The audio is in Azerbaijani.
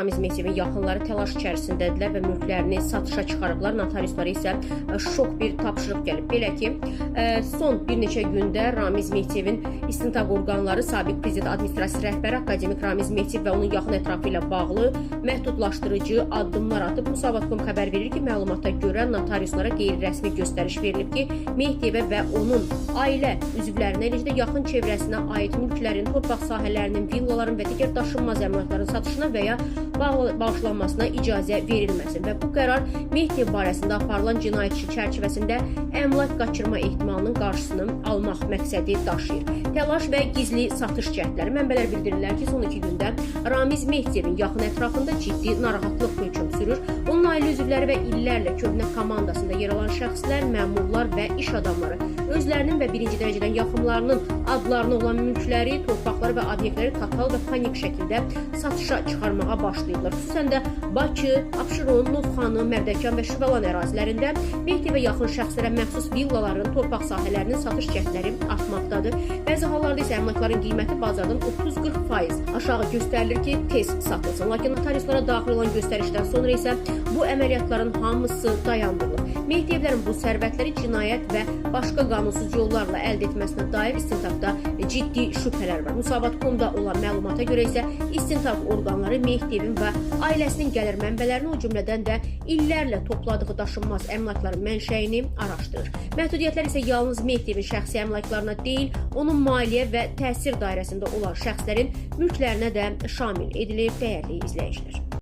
Ramiz Mehdiyevin yaxınları təlaş içərisindədirlər və mülklərini satışa çıxarıblar. Notariuslara isə şok bir tapşırıq gəlib. Belə ki, son bir neçə gündə Ramiz Mehdiyevin istintaq orqanları sabiq prezident administrasiya rəhbəri akademik Ramiz Mehdiyev və onun yaxın ətrafı ilə bağlı məhdudlaşdırıcı addımlar atıb. Musavat.com xəbər verir ki, məlumata görə notariuslara qeyri-rəsmi göstəriş verilib ki, Mehdiyevə və onun ailə üzvlərinə, eləcə də yaxın çevrəsinə aid mülklərin, torpaq sahələrinin, villaların və digər daşınmaz əmlakların satışına və ya bağışlanmasına icazə verilməsin və bu qərar Mehdiyev barəsində aparılan cinayət işi çərçivəsində əmlak qaçırma ehtimalının qarşısını almaq məqsədi daşıyır. Təlaş və gizli satış cəhdləri. Mənbələr bildirirlər ki, son 2 gündə Ramiz Mehdiyevin yaxın ətrafında ciddi narahatlıq hökm sürür. Onun ailə üzvləri və illərlə köhnə komandasında yer alan şəxslər, məmurlar və iş adamları özlərinin və birinci dərəcədən yaxınlarının adlarına olan mülkləri, torpaqları və obyektləri total və panik şəkildə satışa çıxarmağa başlayırlar. Xüsusən də Bakı, Abşeron, Novxanı, Mərdəkan və Şüvəlan ərazilərində Mehdiyevə yaxın şəxslərə məxsus villaların, torpaq sahələrinin satış cəhdləri artmaqdadır. Bəzi hallarda isə əmlakların qiyməti bazardan 30-40% aşağı göstərilir ki, tez satılsın. Lakin notariuslara daxil olan göstərişdən sonra isə bu əməliyyatların hamısı dayandırılır. Mehdiyevlərin bu sərvətləri cinayət və başqa qanunsuz yollarla əldə etməsinə dair istintaqda ciddi şübhələr var. Musavat.com-da olan məlumata görə isə istintaq orqanları Mehdiyevin və ailəsinin gəlir mənbələrini, o cümlədən də illərlə topladığı daşınmaz əmlakların mənşəyini araşdırır. Məhdudiyyətlər isə yalnız Mehdiyevin şəxsi əmlaklarına deyil, onun maliyyə və təsir dairəsində olan şəxslərin mülklərinə də şamil edilir, dəyərli izləyicilər.